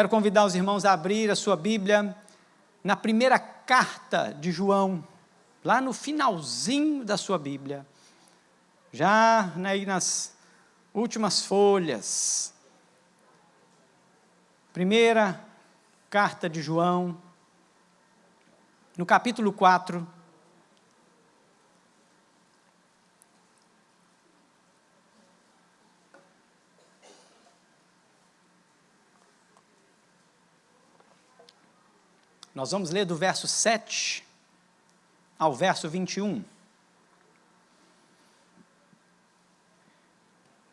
Quero convidar os irmãos a abrir a sua Bíblia na primeira carta de João, lá no finalzinho da sua Bíblia, já aí nas últimas folhas. Primeira carta de João, no capítulo 4. Nós vamos ler do verso 7 ao verso 21.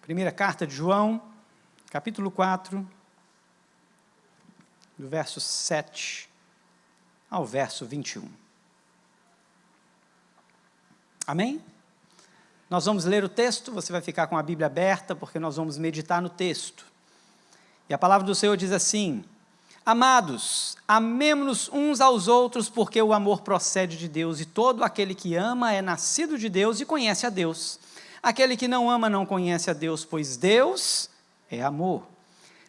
Primeira carta de João, capítulo 4, do verso 7 ao verso 21. Amém? Nós vamos ler o texto, você vai ficar com a Bíblia aberta, porque nós vamos meditar no texto. E a palavra do Senhor diz assim: Amados, amemo-nos uns aos outros, porque o amor procede de Deus, e todo aquele que ama é nascido de Deus e conhece a Deus. Aquele que não ama não conhece a Deus, pois Deus é amor.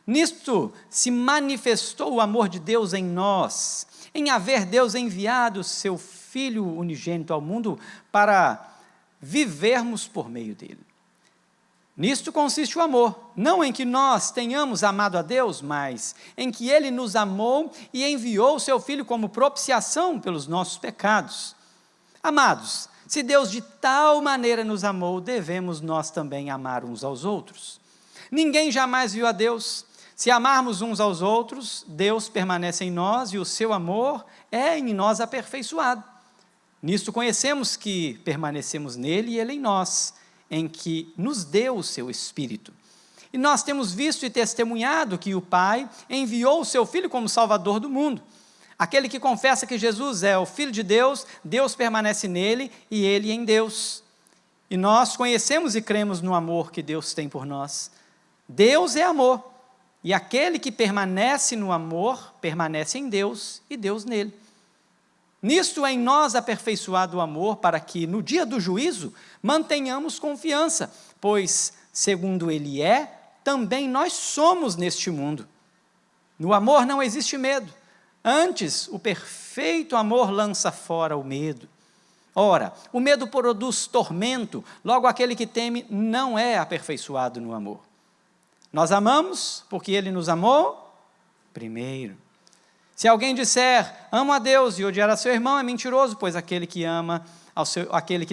Nisto se manifestou o amor de Deus em nós, em haver Deus enviado o seu Filho unigênito ao mundo para vivermos por meio dele. Nisto consiste o amor, não em que nós tenhamos amado a Deus, mas em que Ele nos amou e enviou o seu Filho como propiciação pelos nossos pecados. Amados, se Deus de tal maneira nos amou, devemos nós também amar uns aos outros. Ninguém jamais viu a Deus. Se amarmos uns aos outros, Deus permanece em nós e o seu amor é em nós aperfeiçoado. Nisto conhecemos que permanecemos nele e ele em nós, em que nos deu o seu Espírito. E nós temos visto e testemunhado que o Pai enviou o seu Filho como Salvador do mundo. Aquele que confessa que Jesus é o Filho de Deus, Deus permanece nele e ele em Deus. E nós conhecemos e cremos no amor que Deus tem por nós. Deus é amor, e aquele que permanece no amor, permanece em Deus e Deus nele. Nisto é em nós aperfeiçoado o amor, para que no dia do juízo mantenhamos confiança, pois, segundo Ele é, também nós somos neste mundo. No amor não existe medo, antes o perfeito amor lança fora o medo. Ora, o medo produz tormento, logo aquele que teme não é aperfeiçoado no amor. Nós amamos porque Ele nos amou primeiro. Se alguém disser, amo a Deus e odiar a seu irmão, é mentiroso, pois aquele que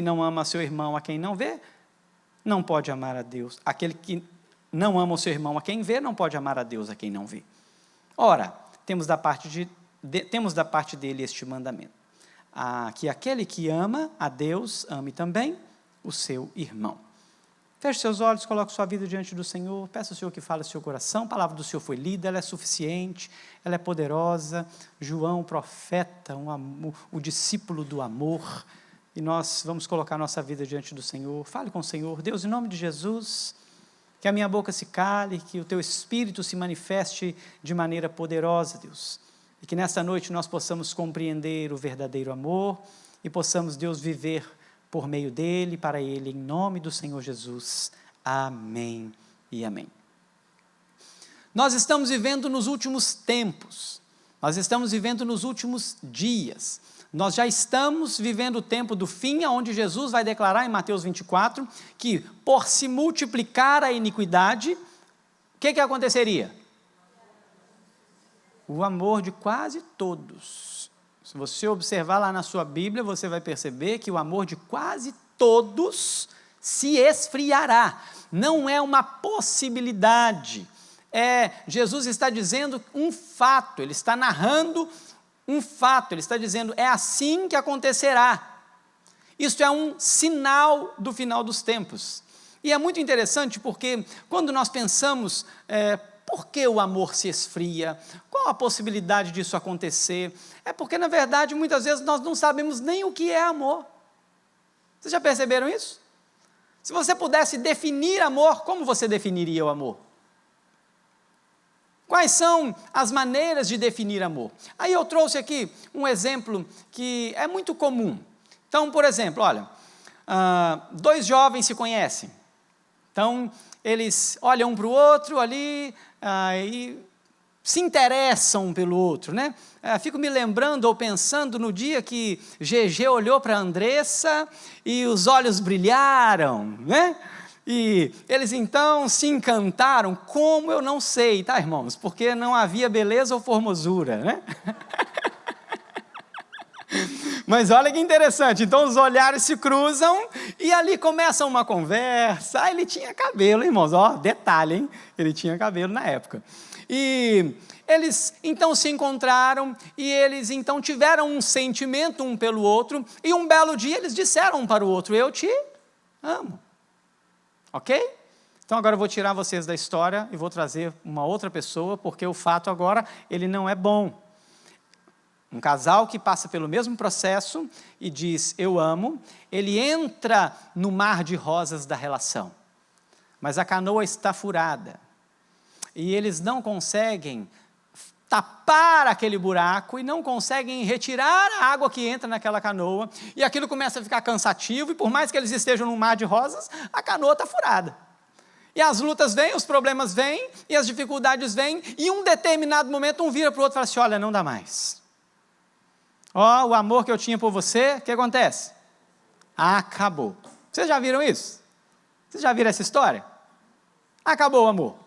não ama a seu irmão a quem não vê, não pode amar a Deus. Aquele que não ama o seu irmão a quem vê, não pode amar a Deus a quem não vê. Ora, temos da parte dele este mandamento, que aquele que ama a Deus, ame também o seu irmão. Feche seus olhos, coloque sua vida diante do Senhor, peça ao Senhor que fale ao seu coração. A palavra do Senhor foi lida, ela é suficiente, ela é poderosa. João, profeta, o discípulo do amor, e nós vamos colocar nossa vida diante do Senhor. Fale com o Senhor. Deus, em nome de Jesus, que a minha boca se cale, que o teu Espírito se manifeste de maneira poderosa, Deus, e que nesta noite nós possamos compreender o verdadeiro amor e possamos, Deus, viver por meio dele, para ele, em nome do Senhor Jesus. Amém e amém. Nós estamos vivendo nos últimos tempos, nós estamos vivendo nos últimos dias, nós já estamos vivendo o tempo do fim, onde Jesus vai declarar em Mateus 24, que por se multiplicar a iniquidade, o que aconteceria? O amor de quase todos. Se você observar lá na sua Bíblia, você vai perceber que o amor de quase todos se esfriará. Não é uma possibilidade. Jesus está dizendo um fato, ele está narrando um fato, ele está dizendo, é assim que acontecerá. Isto é um sinal do final dos tempos. E é muito interessante porque quando nós pensamos, por que o amor se esfria? Qual a possibilidade disso acontecer? É porque, na verdade, muitas vezes nós não sabemos nem o que é amor. Vocês já perceberam isso? Se você pudesse definir amor, como você definiria o amor? Quais são as maneiras de definir amor? Aí eu trouxe aqui um exemplo que é muito comum. Então, por exemplo, olha, dois jovens se conhecem. Então, eles olham um para o outro ali, e se interessam um pelo outro, né? Fico me lembrando ou pensando no dia que GG olhou para Andressa e os olhos brilharam, né? E eles então se encantaram, como eu não sei, tá, irmãos? Porque não havia beleza ou formosura, né? Mas olha que interessante, então os olhares se cruzam e ali começa uma conversa. Ele tinha cabelo, irmãos, detalhe, hein? Ele tinha cabelo na época. E eles então se encontraram e eles então tiveram um sentimento um pelo outro e um belo dia eles disseram um para o outro: eu te amo. Ok? Então agora eu vou tirar vocês da história e vou trazer uma outra pessoa, porque o fato agora, ele não é bom. Um casal que passa pelo mesmo processo e diz, eu amo, ele entra no mar de rosas da relação. Mas a canoa está furada. E eles não conseguem tapar aquele buraco e não conseguem retirar a água que entra naquela canoa. E aquilo começa a ficar cansativo e por mais que eles estejam no mar de rosas, a canoa está furada. E as lutas vêm, os problemas vêm e as dificuldades vêm. E em um determinado momento um vira para o outro e fala assim, olha, não dá mais. O amor que eu tinha por você, o que acontece? Acabou. Vocês já viram isso? Vocês já viram essa história? Acabou o amor.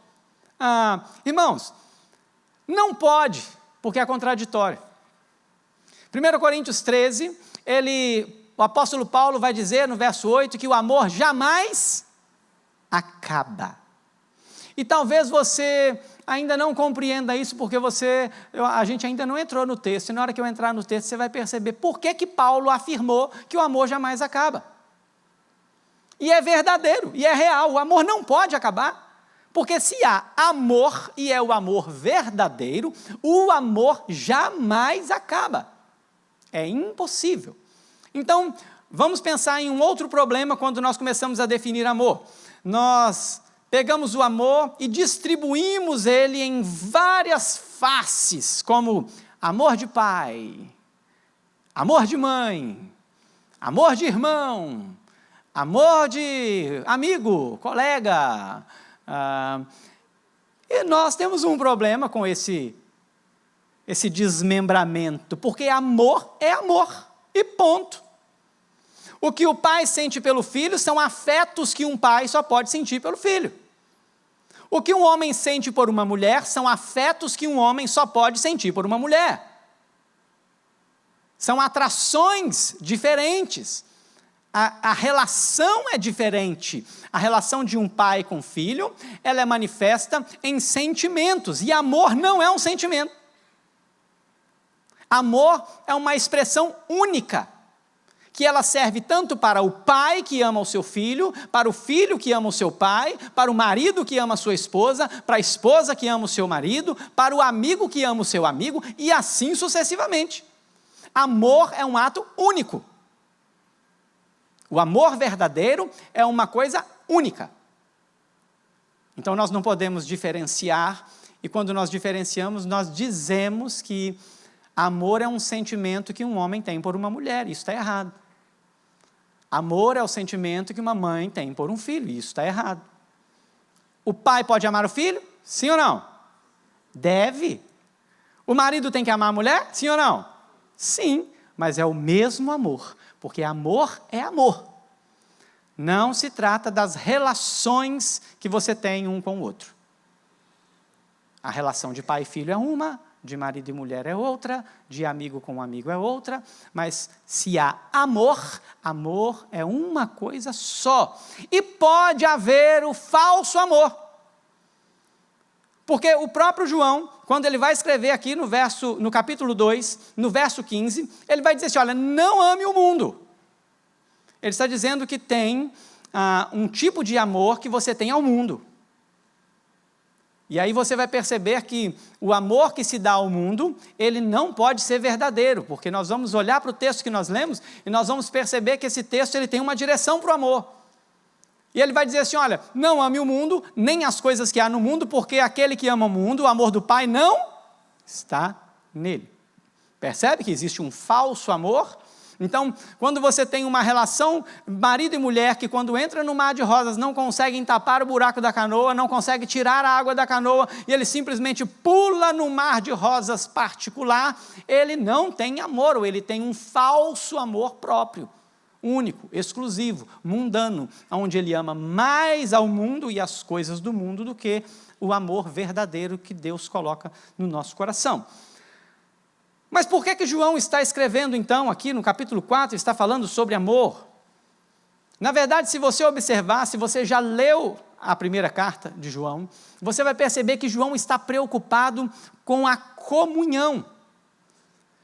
Irmãos, não pode, porque é contraditório. 1 Coríntios 13, o apóstolo Paulo vai dizer no verso 8 que o amor jamais acaba. E talvez você ainda não compreenda isso, porque a gente ainda não entrou no texto, e na hora que eu entrar no texto, você vai perceber por que Paulo afirmou que o amor jamais acaba. E é verdadeiro, e é real, o amor não pode acabar, porque se há amor, e é o amor verdadeiro, o amor jamais acaba. É impossível. Então, vamos pensar em um outro problema quando nós começamos a definir amor. Nós pegamos o amor e distribuímos ele em várias faces, como amor de pai, amor de mãe, amor de irmão, amor de amigo, colega. E nós temos um problema com esse desmembramento, porque amor é amor, e ponto. O que o pai sente pelo filho são afetos que um pai só pode sentir pelo filho. O que um homem sente por uma mulher são afetos que um homem só pode sentir por uma mulher. São atrações diferentes. A relação é diferente. A relação de um pai com filho, ela é manifesta em sentimentos. E amor não é um sentimento. Amor é uma expressão única, que ela serve tanto para o pai que ama o seu filho, para o filho que ama o seu pai, para o marido que ama a sua esposa, para a esposa que ama o seu marido, para o amigo que ama o seu amigo, e assim sucessivamente. Amor é um ato único. O amor verdadeiro é uma coisa única. Então nós não podemos diferenciar, e quando nós diferenciamos, nós dizemos que amor é um sentimento que um homem tem por uma mulher, isso está errado. Amor é o sentimento que uma mãe tem por um filho, isso está errado. O pai pode amar o filho? Sim ou não? Deve. O marido tem que amar a mulher? Sim ou não? Sim, mas é o mesmo amor, porque amor é amor. Não se trata das relações que você tem um com o outro. A relação de pai e filho é uma, de marido e mulher é outra, de amigo com amigo é outra, mas se há amor, amor é uma coisa só. E pode haver o falso amor. Porque o próprio João, quando ele vai escrever aqui no capítulo 2, no verso 15, ele vai dizer assim, olha, não ame o mundo. Ele está dizendo que tem um tipo de amor que você tem ao mundo. E aí você vai perceber que o amor que se dá ao mundo, ele não pode ser verdadeiro, porque nós vamos olhar para o texto que nós lemos e nós vamos perceber que esse texto ele tem uma direção para o amor. E ele vai dizer assim, olha, não ame o mundo, nem as coisas que há no mundo, porque aquele que ama o mundo, o amor do Pai não está nele. Percebe que existe um falso amor Então, quando você tem uma relação marido e mulher, que quando entra no mar de rosas não conseguem tapar o buraco da canoa, não conseguem tirar a água da canoa, e ele simplesmente pula no mar de rosas particular, ele não tem amor, ou ele tem um falso amor próprio, único, exclusivo, mundano, onde ele ama mais ao mundo e as coisas do mundo do que o amor verdadeiro que Deus coloca no nosso coração. Mas por que João está escrevendo então aqui no capítulo 4, está falando sobre amor? Na verdade, se você observar, se você já leu a primeira carta de João, você vai perceber que João está preocupado com a comunhão.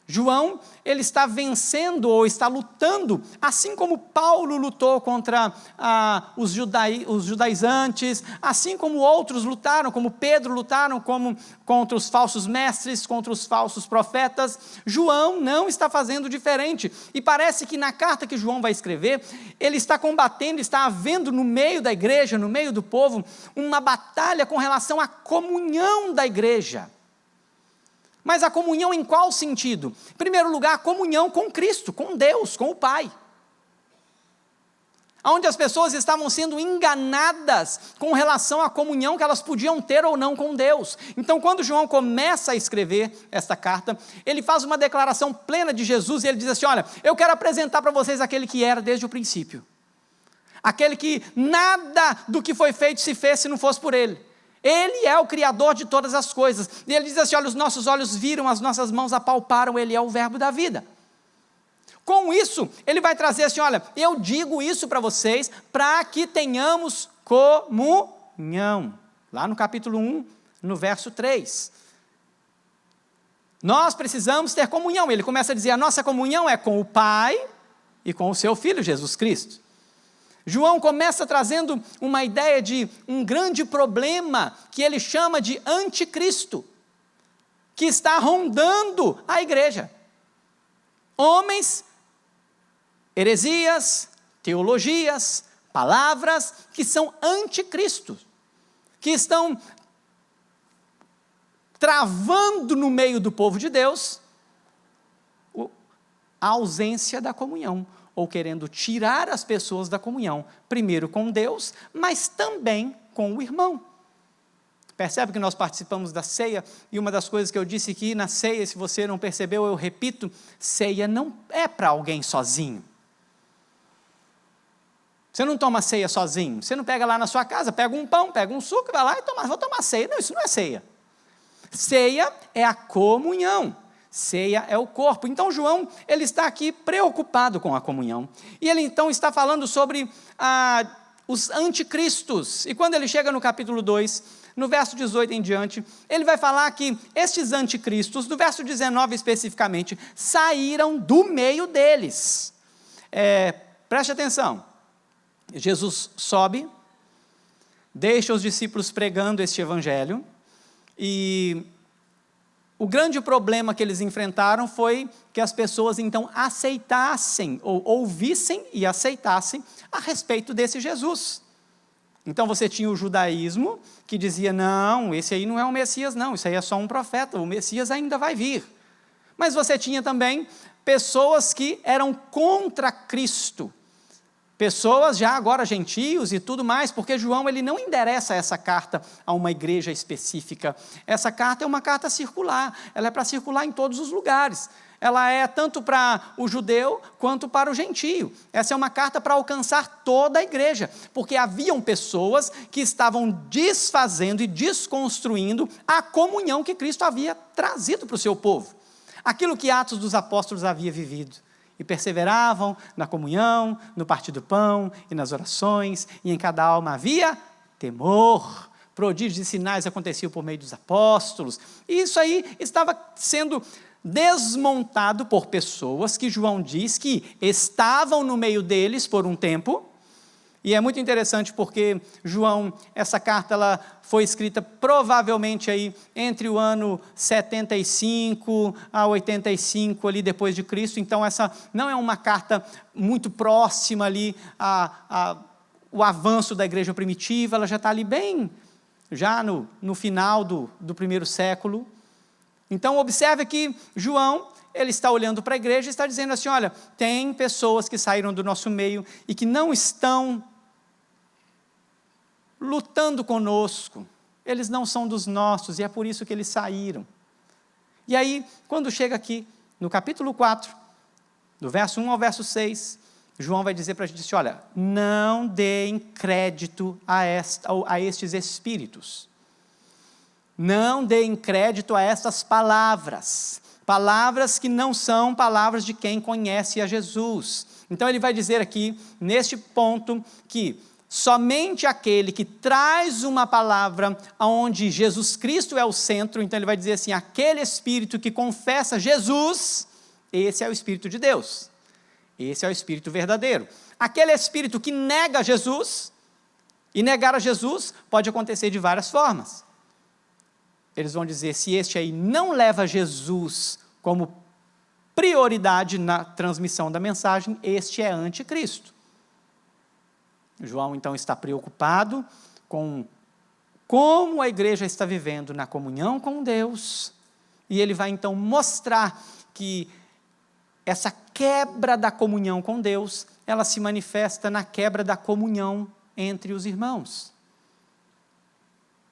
João, ele está vencendo ou está lutando, assim como Paulo lutou contra os judaizantes, assim como outros lutaram, como Pedro lutaram contra os falsos mestres, contra os falsos profetas. João não está fazendo diferente, e parece que na carta que João vai escrever, ele está combatendo, está havendo no meio da igreja, no meio do povo, uma batalha com relação à comunhão da igreja. Mas a comunhão em qual sentido? Em primeiro lugar, a comunhão com Cristo, com Deus, com o Pai. Onde as pessoas estavam sendo enganadas com relação à comunhão que elas podiam ter ou não com Deus. Então, quando João começa a escrever esta carta, ele faz uma declaração plena de Jesus, e ele diz assim: olha, eu quero apresentar para vocês aquele que era desde o princípio. Aquele que nada do que foi feito se fez se não fosse por Ele. Ele é o Criador de todas as coisas. E ele diz assim: olha, os nossos olhos viram, as nossas mãos apalparam, Ele é o verbo da vida. Com isso, ele vai trazer assim: olha, eu digo isso para vocês, para que tenhamos comunhão. Lá no capítulo 1, no verso 3. Nós precisamos ter comunhão. Ele começa a dizer: a nossa comunhão é com o Pai e com o seu Filho, Jesus Cristo. João começa trazendo uma ideia de um grande problema que ele chama de anticristo, que está rondando a igreja. Homens, heresias, teologias, palavras que são anticristo, que estão travando no meio do povo de Deus a ausência da comunhão, ou querendo tirar as pessoas da comunhão, primeiro com Deus, mas também com o irmão. Percebe que nós participamos da ceia, e uma das coisas que eu disse aqui na ceia, se você não percebeu, eu repito, ceia não é para alguém sozinho. Você não toma ceia sozinho, você não pega lá na sua casa, pega um pão, pega um suco, vai lá e vou tomar ceia. Não, isso não é ceia. Ceia é a comunhão. Ceia é o corpo. Então João, ele está aqui preocupado com a comunhão. E ele então está falando sobre os anticristos. E quando ele chega no capítulo 2, no verso 18 em diante, ele vai falar que estes anticristos, no verso 19 especificamente, saíram do meio deles. Preste atenção. Jesus sobe, deixa os discípulos pregando este evangelho, e o grande problema que eles enfrentaram foi que as pessoas então aceitassem, ou ouvissem e aceitassem a respeito desse Jesus. Então você tinha o judaísmo que dizia: não, esse aí não é o Messias não, isso aí é só um profeta, o Messias ainda vai vir. Mas você tinha também pessoas que eram contra Cristo, pessoas já agora gentios e tudo mais, porque João ele não endereça essa carta a uma igreja específica. Essa carta é uma carta circular, ela é para circular em todos os lugares. Ela é tanto para o judeu quanto para o gentio. Essa é uma carta para alcançar toda a igreja, porque haviam pessoas que estavam desfazendo e desconstruindo a comunhão que Cristo havia trazido para o seu povo. Aquilo que Atos dos Apóstolos havia vivido. E perseveravam na comunhão, no partir do pão e nas orações, e em cada alma havia temor. Prodígios e sinais aconteciam por meio dos apóstolos. E isso aí estava sendo desmontado por pessoas que João diz que estavam no meio deles por um tempo. E é muito interessante porque João, essa carta ela foi escrita provavelmente aí entre o ano 75 a 85 ali depois de Cristo. Então essa não é uma carta muito próxima ali o avanço da igreja primitiva. Ela já está ali bem, já no final do primeiro século. Então, observe que João, ele está olhando para a igreja e está dizendo assim, olha, tem pessoas que saíram do nosso meio e que não estão lutando conosco, eles não são dos nossos, e é por isso que eles saíram. E aí, quando chega aqui, no capítulo 4, do verso 1 ao verso 6, João vai dizer para a gente assim, olha, não deem crédito a estes espíritos. Não deem crédito a estas palavras. Palavras que não são palavras de quem conhece a Jesus. Então ele vai dizer aqui, neste ponto, que somente aquele que traz uma palavra onde Jesus Cristo é o centro, então ele vai dizer assim, aquele espírito que confessa Jesus, esse é o Espírito de Deus. Esse é o Espírito verdadeiro. Aquele espírito que nega Jesus, e negar a Jesus pode acontecer de várias formas. Eles vão dizer, se este aí não leva Jesus como prioridade na transmissão da mensagem, este é anticristo. João, então, está preocupado com como a igreja está vivendo na comunhão com Deus, e ele vai, então, mostrar que essa quebra da comunhão com Deus, ela se manifesta na quebra da comunhão entre os irmãos.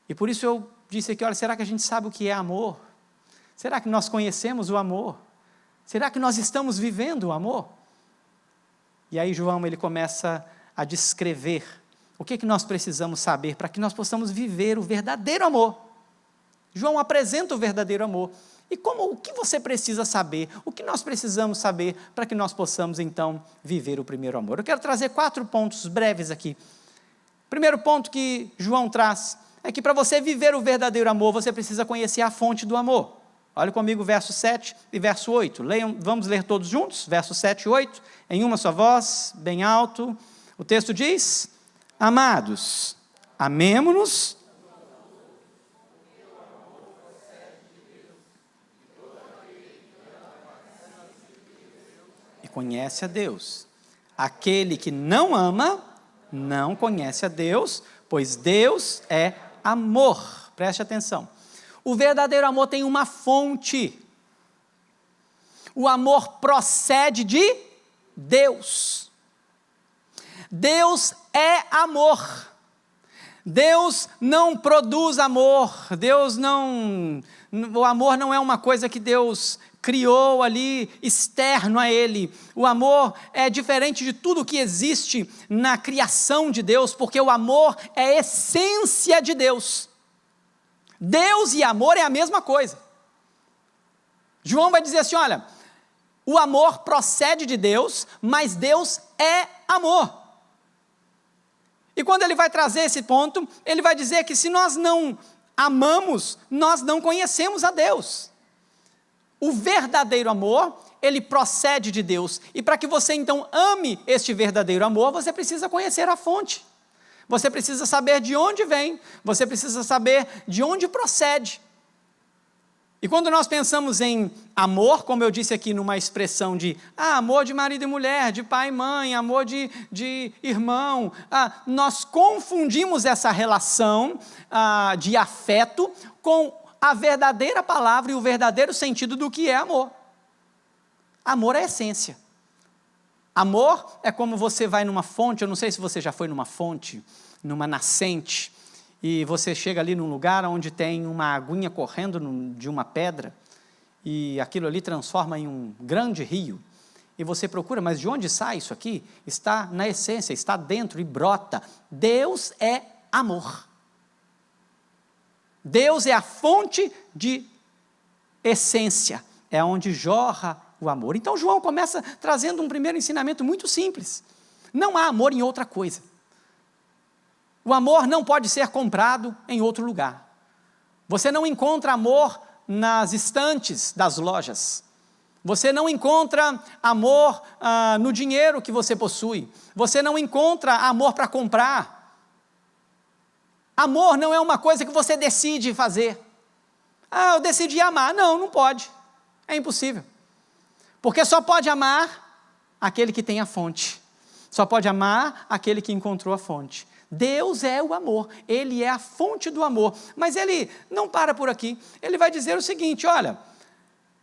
E por isso eu disse aqui, olha, será que a gente sabe o que é amor? Será que nós conhecemos o amor? Será que nós estamos vivendo o amor? E aí João, ele começa a descrever o que nós precisamos saber para que nós possamos viver o verdadeiro amor. João apresenta o verdadeiro amor. E o que você precisa saber? O que nós precisamos saber para que nós possamos, então, viver o primeiro amor? Eu quero trazer 4 pontos breves aqui. Primeiro ponto que João traz é que para você viver o verdadeiro amor, você precisa conhecer a fonte do amor. Olha comigo verso 7 e verso 8. Vamos ler todos juntos? Verso 7 e 8, em uma só voz, bem alto. O texto diz, amados, amemo-nos. E conhece a Deus. Aquele que não ama, não conhece a Deus, pois Deus é amor. Preste atenção. O verdadeiro amor tem uma fonte. O amor procede de Deus. Deus é amor. Deus não produz amor. O amor não é uma coisa que Deus criou ali externo a Ele. O amor é diferente de tudo que existe na criação de Deus, porque o amor é a essência de Deus. Deus e amor é a mesma coisa. João vai dizer assim, olha, o amor procede de Deus, mas Deus é amor. E quando ele vai trazer esse ponto, ele vai dizer que se nós não amamos, nós não conhecemos a Deus. O verdadeiro amor, ele procede de Deus. E para que você então ame este verdadeiro amor, você precisa conhecer a fonte. Você precisa saber de onde vem, você precisa saber de onde procede. E quando nós pensamos em amor, como eu disse aqui numa expressão de amor de marido e mulher, de pai e mãe, amor de irmão, nós confundimos essa relação de afeto com a verdadeira palavra e o verdadeiro sentido do que é amor. Amor é essência. Amor é como você vai numa fonte, eu não sei se você já foi numa fonte, numa nascente, e você chega ali num lugar onde tem uma aguinha correndo de uma pedra, e aquilo ali transforma em um grande rio, e você procura, mas de onde sai isso aqui? Está na essência, está dentro e brota. Deus é amor. Deus é a fonte de essência, é onde jorra o amor. Então João começa trazendo um primeiro ensinamento muito simples. Não há amor em outra coisa. O amor não pode ser comprado em outro lugar. Você não encontra amor nas estantes das lojas. Você não encontra amor no dinheiro que você possui. Você não encontra amor para comprar. Amor não é uma coisa que você decide fazer. Eu decidi amar. Não, não pode. É impossível. Porque só pode amar aquele que tem a fonte. Só pode amar aquele que encontrou a fonte. Deus é o amor, Ele é a fonte do amor. Mas Ele não para por aqui, Ele vai dizer o seguinte, olha,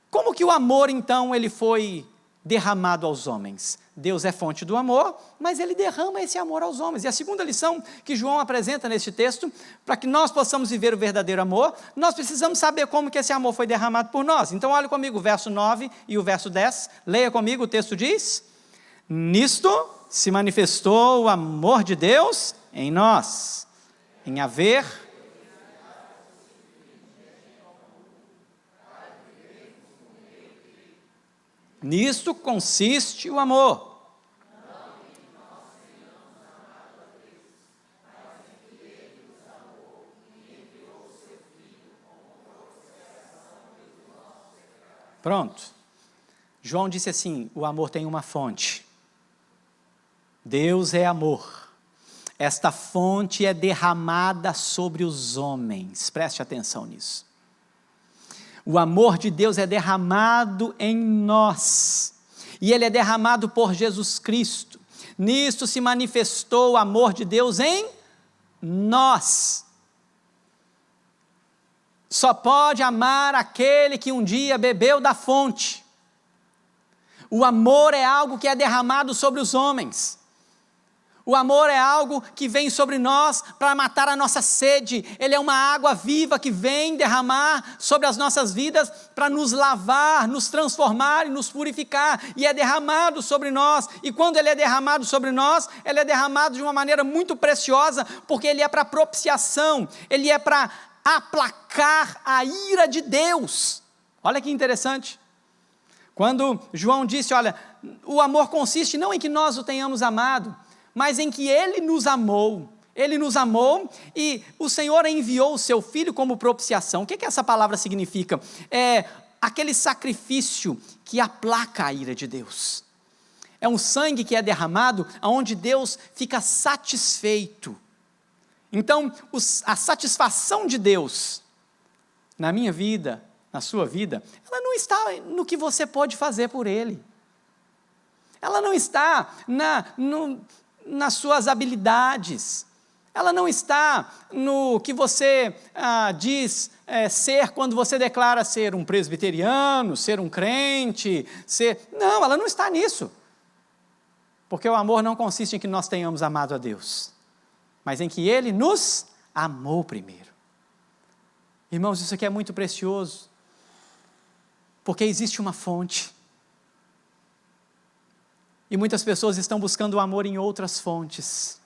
como que o amor então ele foi derramado aos homens? Deus é fonte do amor, mas Ele derrama esse amor aos homens. E a segunda lição que João apresenta neste texto, para que nós possamos viver o verdadeiro amor, nós precisamos saber como que esse amor foi derramado por nós. Então olhe comigo o verso 9 e o verso 10, leia comigo, o texto diz, nisto se manifestou o amor de Deus em nós, em haver... Nisto consiste o amor. Pronto. João disse assim, o amor tem uma fonte. Deus é amor. Esta fonte é derramada sobre os homens. Preste atenção nisso. O amor de Deus é derramado em nós, e ele é derramado por Jesus Cristo. Nisto se manifestou o amor de Deus em nós. Só pode amar aquele que um dia bebeu da fonte. O amor é algo que é derramado sobre os homens. O amor é algo que vem sobre nós para matar a nossa sede. Ele é uma água viva que vem derramar sobre as nossas vidas para nos lavar, nos transformar e nos purificar. E é derramado sobre nós. E quando ele é derramado sobre nós, ele é derramado de uma maneira muito preciosa, porque ele é para propiciação, ele é para aplacar a ira de Deus. Olha que interessante. Quando João disse, olha, o amor consiste não em que nós o tenhamos amado, mas em que Ele nos amou e o Senhor enviou o seu Filho como propiciação. O que essa palavra significa? É aquele sacrifício que aplaca a ira de Deus. É um sangue que é derramado, onde Deus fica satisfeito. Então, a satisfação de Deus, na minha vida, na sua vida, ela não está no que você pode fazer por Ele. Ela não está nas suas habilidades, ela não está no que você diz ser quando você declara ser um presbiteriano, ser um crente, não, ela não está nisso, porque o amor não consiste em que nós tenhamos amado a Deus, mas em que Ele nos amou primeiro. Irmãos, isso aqui é muito precioso, porque existe uma fonte, e muitas pessoas estão buscando o amor em outras fontes.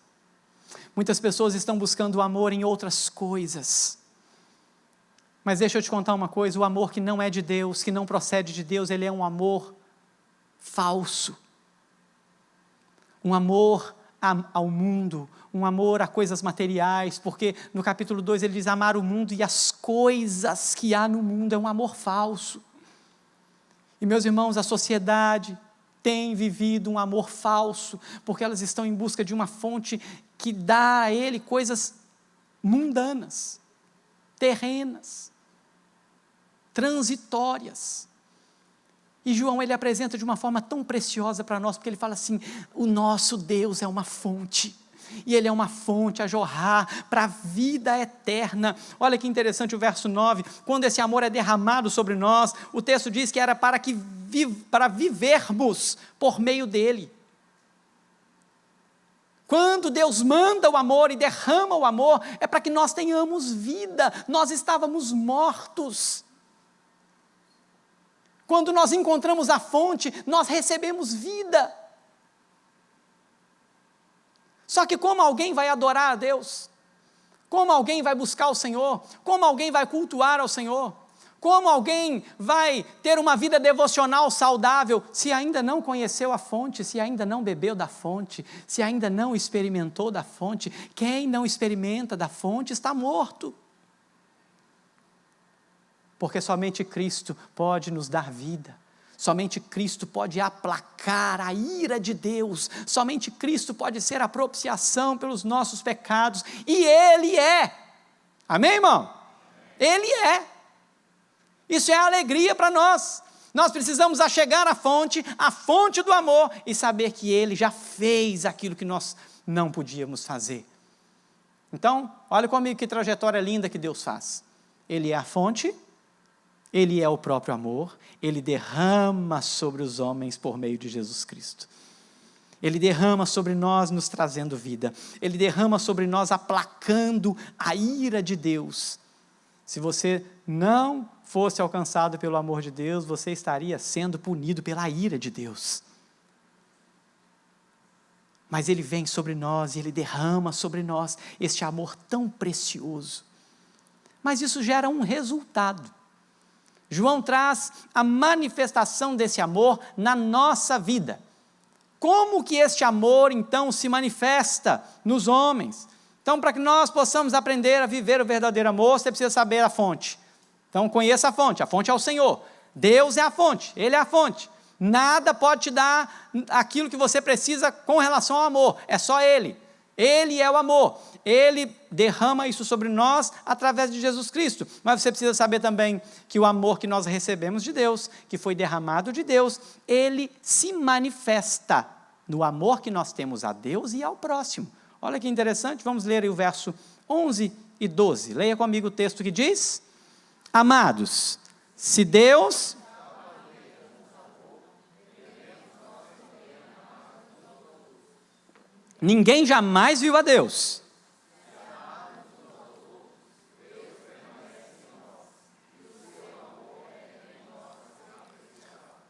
Muitas pessoas estão buscando o amor em outras coisas. Mas deixa eu te contar uma coisa, o amor que não é de Deus, que não procede de Deus, ele é um amor falso. Um amor ao mundo, um amor a coisas materiais, porque no capítulo 2 ele diz amar o mundo e as coisas que há no mundo, é um amor falso. E meus irmãos, a sociedade tem vivido um amor falso, porque elas estão em busca de uma fonte que dá a ele coisas mundanas, terrenas, transitórias. E João, ele apresenta de uma forma tão preciosa para nós, porque ele fala assim, o nosso Deus é uma fonte, e Ele é uma fonte a jorrar para a vida eterna. Olha que interessante o verso 9, quando esse amor é derramado sobre nós, o texto diz que era para vivermos por meio dele. Quando Deus manda o amor e derrama o amor, é para que nós tenhamos vida, nós estávamos mortos. Quando nós encontramos a fonte, nós recebemos vida. Só que como alguém vai adorar a Deus? Como alguém vai buscar o Senhor? Como alguém vai cultuar ao Senhor? Como alguém vai ter uma vida devocional saudável, se ainda não conheceu a fonte, se ainda não bebeu da fonte, se ainda não experimentou da fonte? Quem não experimenta da fonte está morto. Porque somente Cristo pode nos dar vida. Somente Cristo pode aplacar a ira de Deus, somente Cristo pode ser a propiciação pelos nossos pecados, e Ele é, amém, irmão? Ele é, isso é alegria para nós. Nós precisamos achegar à fonte, a fonte do amor, e saber que Ele já fez aquilo que nós não podíamos fazer. Então, olha comigo que trajetória linda que Deus faz. Ele é a fonte, Ele é o próprio amor, Ele derrama sobre os homens por meio de Jesus Cristo. Ele derrama sobre nós, nos trazendo vida. Ele derrama sobre nós, aplacando a ira de Deus. Se você não fosse alcançado pelo amor de Deus, você estaria sendo punido pela ira de Deus. Mas Ele vem sobre nós e Ele derrama sobre nós este amor tão precioso. Mas isso gera um resultado. João traz a manifestação desse amor na nossa vida. Como que este amor, então, se manifesta nos homens? Então, para que nós possamos aprender a viver o verdadeiro amor, você precisa saber a fonte. Então, conheça a fonte é o Senhor. Deus é a fonte, Ele é a fonte. Nada pode te dar aquilo que você precisa com relação ao amor, é só Ele. Ele é o amor, Ele derrama isso sobre nós através de Jesus Cristo. Mas você precisa saber também que o amor que nós recebemos de Deus, que foi derramado de Deus, Ele se manifesta no amor que nós temos a Deus e ao próximo. Olha que interessante, vamos ler aí o verso 11 e 12. Leia comigo o texto que diz: Amados, se Deus... Ninguém jamais viu a Deus.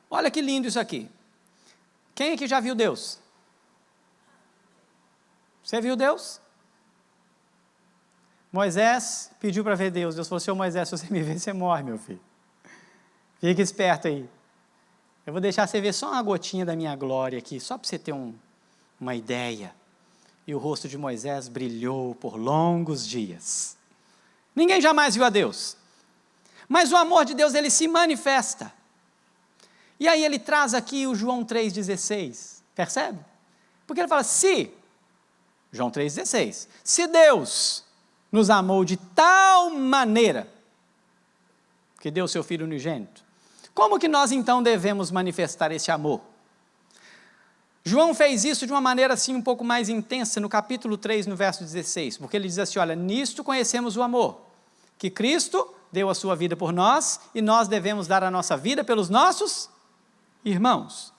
Olha que lindo isso aqui. Quem aqui já viu Deus? Você viu Deus? Moisés pediu para ver Deus. Deus falou: Senhor Moisés, se você me ver, você morre, meu filho. Fique esperto aí. Eu vou deixar você ver só uma gotinha da minha glória aqui, só para você ter uma ideia. E o rosto de Moisés brilhou por longos dias. Ninguém jamais viu a Deus. Mas o amor de Deus, ele se manifesta. E aí ele traz aqui o João 3,16. Percebe? Porque ele fala, João 3,16, se Deus nos amou de tal maneira que deu seu Filho unigênito, como que nós então devemos manifestar esse amor? João fez isso de uma maneira assim um pouco mais intensa no capítulo 3, no verso 16, porque ele diz assim, olha, nisto conhecemos o amor, que Cristo deu a sua vida por nós, e nós devemos dar a nossa vida pelos nossos irmãos.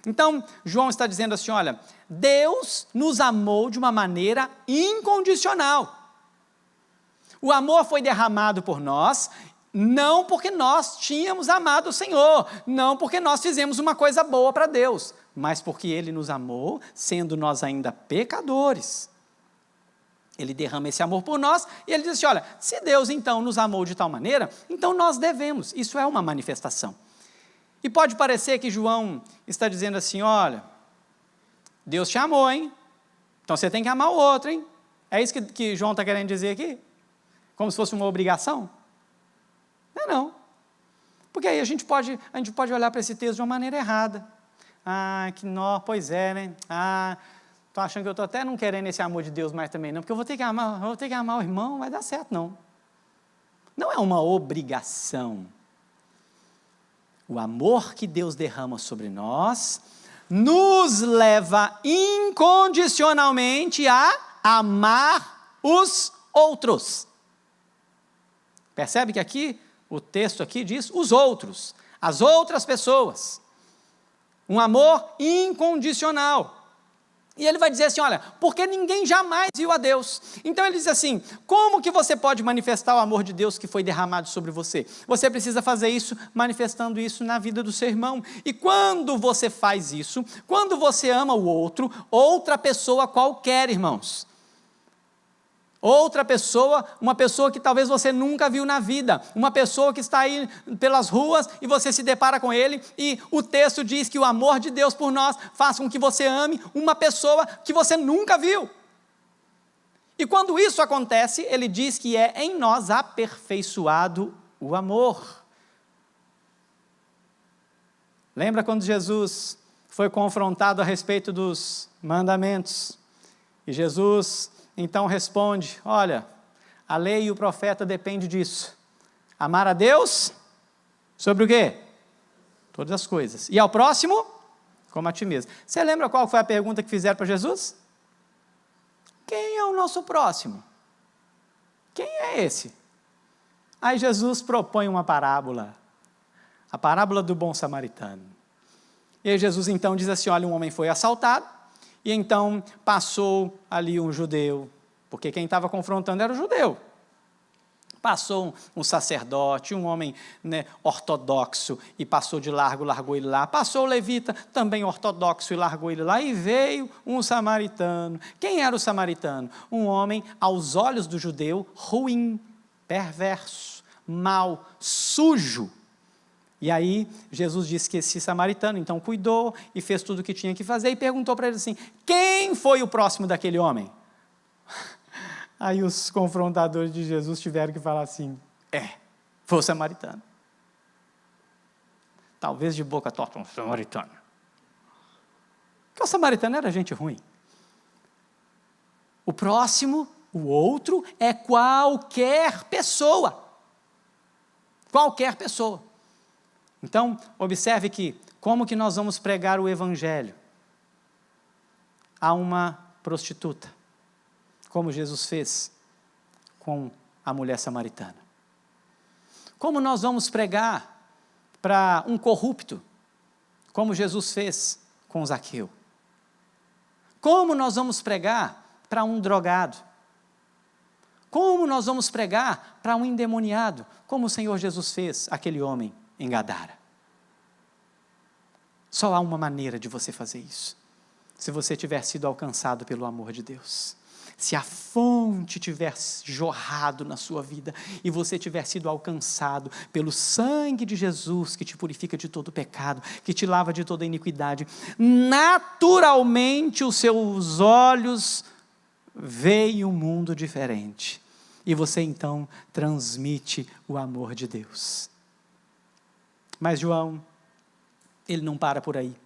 Então, João está dizendo assim, olha, Deus nos amou de uma maneira incondicional. O amor foi derramado por nós, não porque nós tínhamos amado o Senhor, não porque nós fizemos uma coisa boa para Deus, mas porque Ele nos amou, sendo nós ainda pecadores. Ele derrama esse amor por nós, e Ele diz assim, olha, se Deus então nos amou de tal maneira, então nós devemos, isso é uma manifestação. E pode parecer que João está dizendo assim, olha, Deus te amou, hein? Então você tem que amar o outro, hein? É isso que João está querendo dizer aqui? Como se fosse uma obrigação? Não. Porque aí a gente pode olhar para esse texto de uma maneira errada. Pois é, né? Estou achando que eu estou até não querendo esse amor de Deus mais também não, porque eu vou ter que amar o irmão, não vai dar certo não. Não é uma obrigação. O amor que Deus derrama sobre nós nos leva incondicionalmente a amar os outros. Percebe que aqui, o texto aqui diz os outros, as outras pessoas. Um amor incondicional. E ele vai dizer assim, olha, porque ninguém jamais viu a Deus. Então ele diz assim, como que você pode manifestar o amor de Deus que foi derramado sobre você? Você precisa fazer isso, manifestando isso na vida do seu irmão. E quando você faz isso, quando você ama o outro, outra pessoa qualquer, irmãos, outra pessoa, uma pessoa que talvez você nunca viu na vida, uma pessoa que está aí pelas ruas e você se depara com ele e o texto diz que o amor de Deus por nós faz com que você ame uma pessoa que você nunca viu. E quando isso acontece, ele diz que é em nós aperfeiçoado o amor. Lembra quando Jesus foi confrontado a respeito dos mandamentos? E Jesus então responde, olha, a lei e o profeta dependem disso. Amar a Deus sobre o quê? Todas as coisas. E ao próximo, como a ti mesmo. Você lembra qual foi a pergunta que fizeram para Jesus? Quem é o nosso próximo? quem é esse? Aí Jesus propõe uma parábola, a parábola do bom samaritano. E aí Jesus então diz assim, olha, um homem foi assaltado, e então passou ali um judeu, porque quem estava confrontando era o judeu. Passou um sacerdote, um homem, né, ortodoxo, e passou de largo, largou ele lá. Passou o levita, também ortodoxo, e largou ele lá. E veio um samaritano. Quem era o samaritano? Um homem, aos olhos do judeu, ruim, perverso, mau, sujo. E aí Jesus disse que esse samaritano então cuidou e fez tudo o que tinha que fazer e perguntou para ele assim, quem foi o próximo daquele homem? Aí os confrontadores de Jesus tiveram que falar assim, foi o samaritano. Talvez de boca torta, um samaritano. Porque o samaritano era gente ruim. O próximo, o outro, é qualquer pessoa. Qualquer pessoa. Então, observe que, como que nós vamos pregar o evangelho a uma prostituta? Como Jesus fez com a mulher samaritana. Como nós vamos pregar para um corrupto, como Jesus fez com Zaqueu? Como nós vamos pregar para um drogado? Como nós vamos pregar para um endemoniado, como o Senhor Jesus fez aquele homem em Gadara? Só há uma maneira de você fazer isso, se você tiver sido alcançado pelo amor de Deus. Se a fonte tiver jorrado na sua vida e você tiver sido alcançado pelo sangue de Jesus, que te purifica de todo pecado, que te lava de toda iniquidade, naturalmente os seus olhos veem um mundo diferente. E você então transmite o amor de Deus. Mas João, ele não para por aí.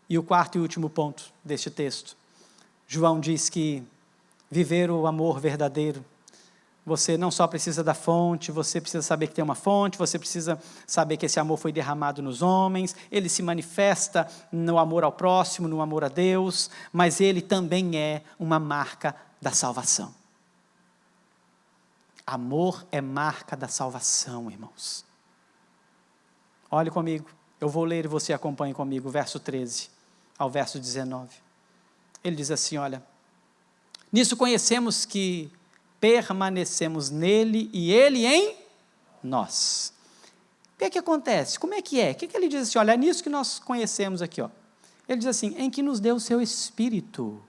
E o quarto e último ponto deste texto, João diz que viver o amor verdadeiro, você não só precisa da fonte, você precisa saber que tem uma fonte, você precisa saber que esse amor foi derramado nos homens, ele se manifesta no amor ao próximo, no amor a Deus, mas ele também é uma marca da salvação. Amor é marca da salvação, irmãos. Olhe comigo, eu vou ler e você acompanhe comigo, verso 13 ao verso 19. Ele diz assim, olha, nisso conhecemos que permanecemos nele e ele em nós. O que acontece? Como é que é? O que ele diz assim? Olha, é nisso que nós conhecemos aqui. Ó. Ele diz assim, em que nos deu o seu Espírito.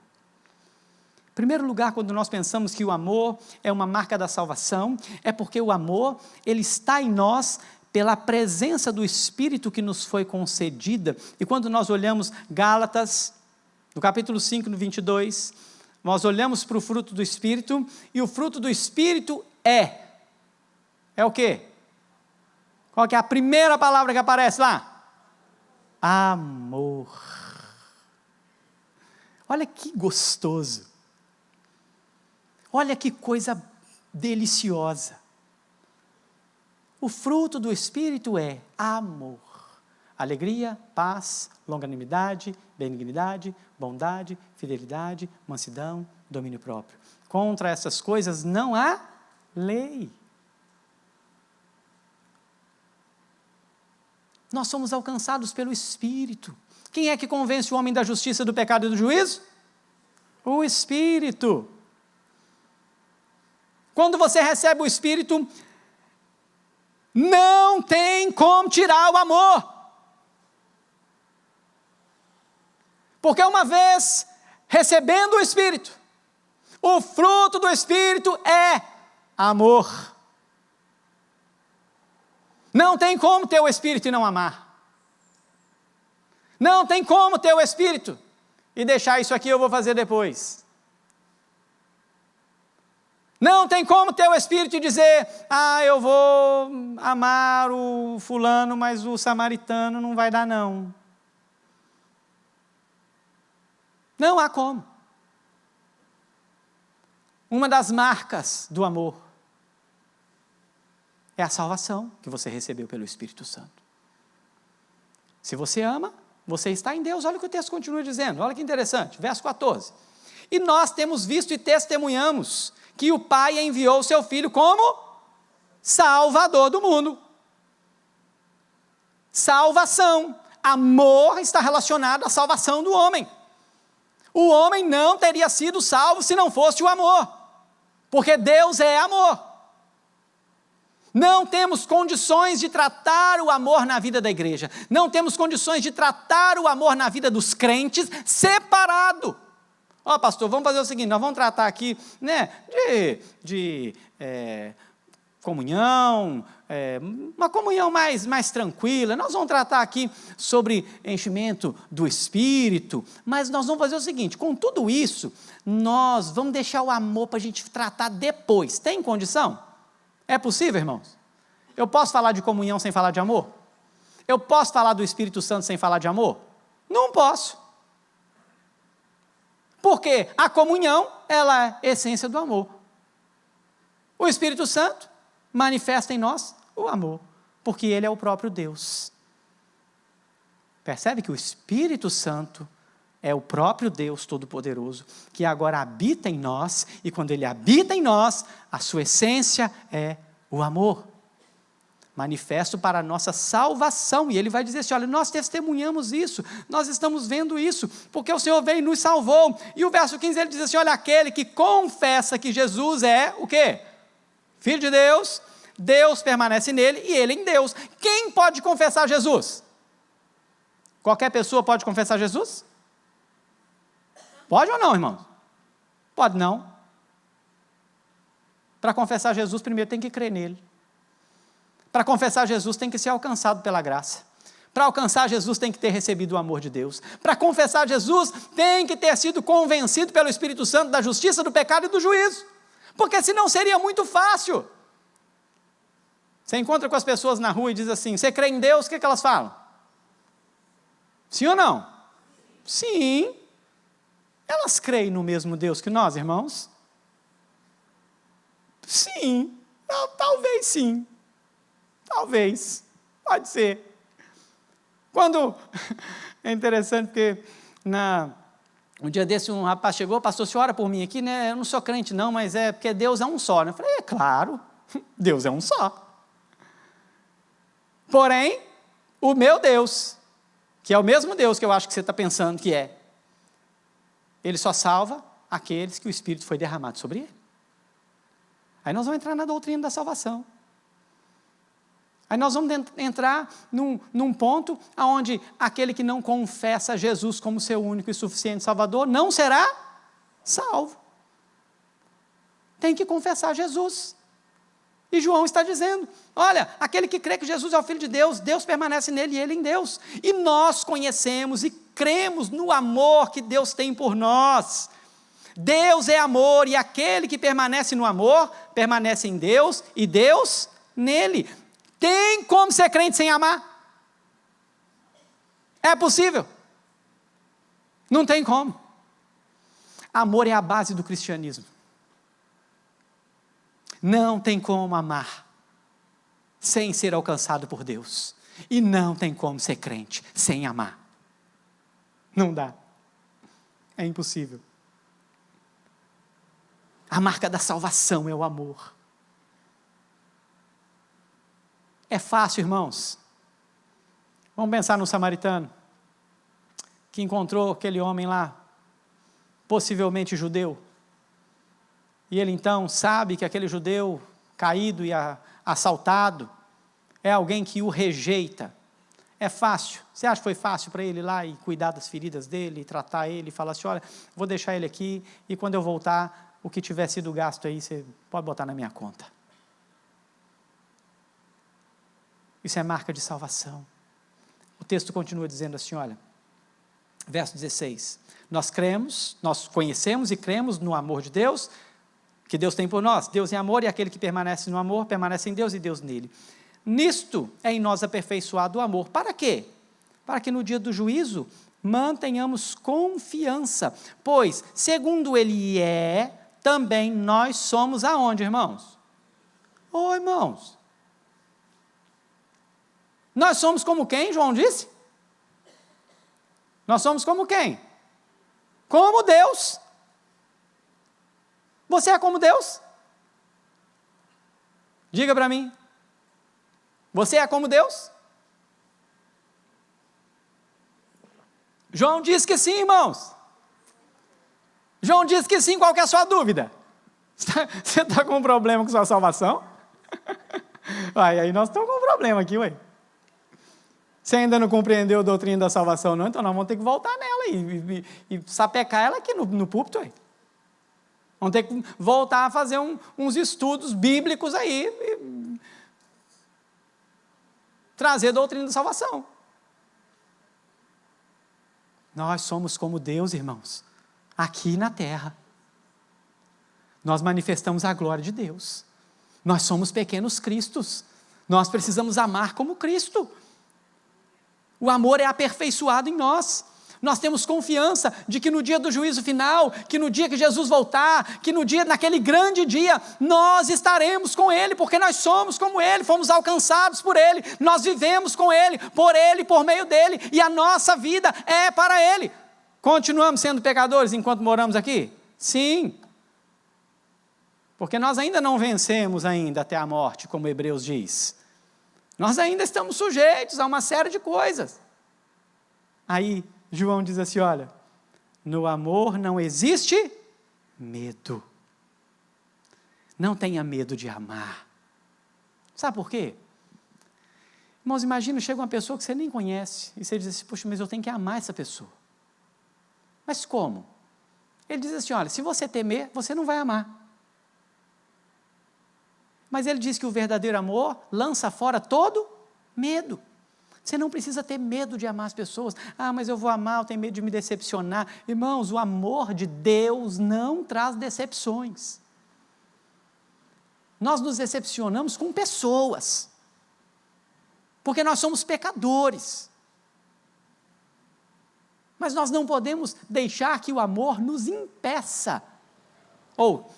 Em primeiro lugar, quando nós pensamos que o amor é uma marca da salvação, é porque o amor, ele está em nós pela presença do Espírito que nos foi concedida. E quando nós olhamos Gálatas, no capítulo 5, no 22, nós olhamos para o fruto do Espírito, e o fruto do Espírito é o quê? Qual que é a primeira palavra que aparece lá? Amor. Olha que gostoso. Olha que coisa deliciosa. O fruto do Espírito é amor. Alegria, paz, longanimidade, benignidade, bondade, fidelidade, mansidão, domínio próprio. Contra essas coisas não há lei. Nós somos alcançados pelo Espírito. Quem é que convence o homem da justiça, do pecado e do juízo? O Espírito. Quando você recebe o Espírito, não tem como tirar o amor. Porque uma vez recebendo o Espírito, o fruto do Espírito é amor. Não tem como ter o Espírito e não amar. Não tem como ter o Espírito e deixar isso aqui eu vou fazer depois. Não tem como ter o Espírito e dizer, eu vou amar o fulano, mas o samaritano não vai dar não. Não há como. Uma das marcas do amor é a salvação que você recebeu pelo Espírito Santo. Se você ama, você está em Deus. Olha o que o texto continua dizendo, olha que interessante, verso 14. E nós temos visto e testemunhamos que o Pai enviou o seu Filho como Salvador do mundo. Salvação. Amor está relacionado à salvação do homem. O homem não teria sido salvo se não fosse o amor, porque Deus é amor. Não temos condições de tratar o amor na vida da igreja, não temos condições de tratar o amor na vida dos crentes separado. Ó, pastor, vamos fazer o seguinte, nós vamos tratar aqui, né, de comunhão, uma comunhão mais tranquila, nós vamos tratar aqui sobre enchimento do Espírito, mas nós vamos fazer o seguinte, com tudo isso, nós vamos deixar o amor para a gente tratar depois. Tem condição? É possível, irmãos? Eu posso falar de comunhão sem falar de amor? Eu posso falar do Espírito Santo sem falar de amor? Não posso. Porque a comunhão, ela é a essência do amor. O Espírito Santo manifesta em nós o amor, porque Ele é o próprio Deus. Percebe que o Espírito Santo é o próprio Deus Todo-Poderoso, que agora habita em nós, e quando Ele habita em nós, a sua essência é o amor, manifesto para a nossa salvação, e Ele vai dizer assim, olha, nós testemunhamos isso, nós estamos vendo isso, porque o Senhor veio e nos salvou, e o verso 15 Ele diz assim, olha, aquele que confessa que Jesus é, o quê? Filho de Deus, Deus permanece nele, e Ele em Deus. Quem pode confessar Jesus? Qualquer pessoa pode confessar Jesus? Pode ou não, irmãos? Pode não. Para confessar Jesus, primeiro tem que crer nele. Para confessar Jesus, tem que ser alcançado pela graça. Para alcançar Jesus, tem que ter recebido o amor de Deus. Para confessar Jesus, tem que ter sido convencido pelo Espírito Santo da justiça, do pecado e do juízo. Porque senão seria muito fácil. Você encontra com as pessoas na rua e diz assim, você crê em Deus? O que elas falam? Sim ou não? Sim. Elas creem no mesmo Deus que nós, irmãos? Sim. Talvez sim. Talvez. Pode ser. Quando... É interessante porque um dia desse um rapaz chegou, pastor, você ora por mim aqui, né? Eu não sou crente não, mas é porque Deus é um só. Eu falei, é claro, Deus é um só. Porém, o meu Deus, que é o mesmo Deus que eu acho que você está pensando que é, Ele só salva aqueles que o Espírito foi derramado sobre ele. Aí nós vamos entrar na doutrina da salvação. Aí nós vamos entrar num ponto onde aquele que não confessa Jesus como seu único e suficiente Salvador não será salvo. Tem que confessar Jesus. E João está dizendo, olha, aquele que crê que Jesus é o Filho de Deus, Deus permanece nele e ele em Deus. E nós conhecemos e cremos no amor que Deus tem por nós. Deus é amor e aquele que permanece no amor, permanece em Deus e Deus nele. Tem como ser crente sem amar? É possível? Não tem como. Amor é a base do cristianismo. Não tem como amar sem ser alcançado por Deus. E não tem como ser crente sem amar. Não dá. É impossível. A marca da salvação é o amor. É fácil, irmãos. Vamos pensar no samaritano, que encontrou aquele homem lá, possivelmente judeu. E ele então sabe que aquele judeu caído e assaltado é alguém que o rejeita. É fácil. Você acha que foi fácil para ele ir lá e cuidar das feridas dele, tratar ele, e falar assim, olha, vou deixar ele aqui e quando eu voltar, o que tiver sido gasto aí, você pode botar na minha conta. Isso é marca de salvação. O texto continua dizendo assim, olha, verso 16, nós conhecemos e cremos no amor de Deus, que Deus tem por nós. Deus é amor e aquele que permanece no amor, permanece em Deus e Deus nele. Nisto é em nós aperfeiçoado o amor. Para quê? Para que no dia do juízo mantenhamos confiança, pois, segundo Ele é, também nós somos aonde, irmãos? Irmãos. Nós somos como quem, João disse? Nós somos como quem? Como Deus. Você é como Deus? Diga para mim. Você é como Deus? João diz que sim, irmãos. João diz que sim, qual que é a sua dúvida? Você está com um problema com sua salvação? Aí nós estamos com um problema aqui, ué. Você ainda não compreendeu a doutrina da salvação, não? Então nós vamos ter que voltar nela e sapecar ela aqui no púlpito, ué. Vamos ter que voltar a fazer uns estudos bíblicos aí e trazer a doutrina da salvação. Nós somos como Deus, irmãos, aqui na terra. Nós manifestamos a glória de Deus. Nós somos pequenos cristos. Nós precisamos amar como Cristo. O amor é aperfeiçoado em nós. Nós temos confiança de que no dia do juízo final, que no dia que Jesus voltar, que naquele grande dia, nós estaremos com Ele, porque nós somos como Ele, fomos alcançados por Ele, nós vivemos com Ele, por meio dEle, e a nossa vida é para Ele. Continuamos sendo pecadores enquanto moramos aqui? Sim. Porque nós ainda não vencemos ainda até a morte, como Hebreus diz. Nós ainda estamos sujeitos a uma série de coisas. Aí, João diz assim, olha, no amor não existe medo. Não tenha medo de amar. Sabe por quê? Irmãos, imagina, chega uma pessoa que você nem conhece, e você diz assim, poxa, mas eu tenho que amar essa pessoa. Mas como? Ele diz assim, olha, se você temer, você não vai amar. Mas ele diz que o verdadeiro amor lança fora todo medo. Você não precisa ter medo de amar as pessoas. Ah, mas eu vou amar, eu tenho medo de me decepcionar. Irmãos, o amor de Deus não traz decepções. Nós nos decepcionamos com pessoas, porque nós somos pecadores. Mas nós não podemos deixar que o amor nos impeça, ou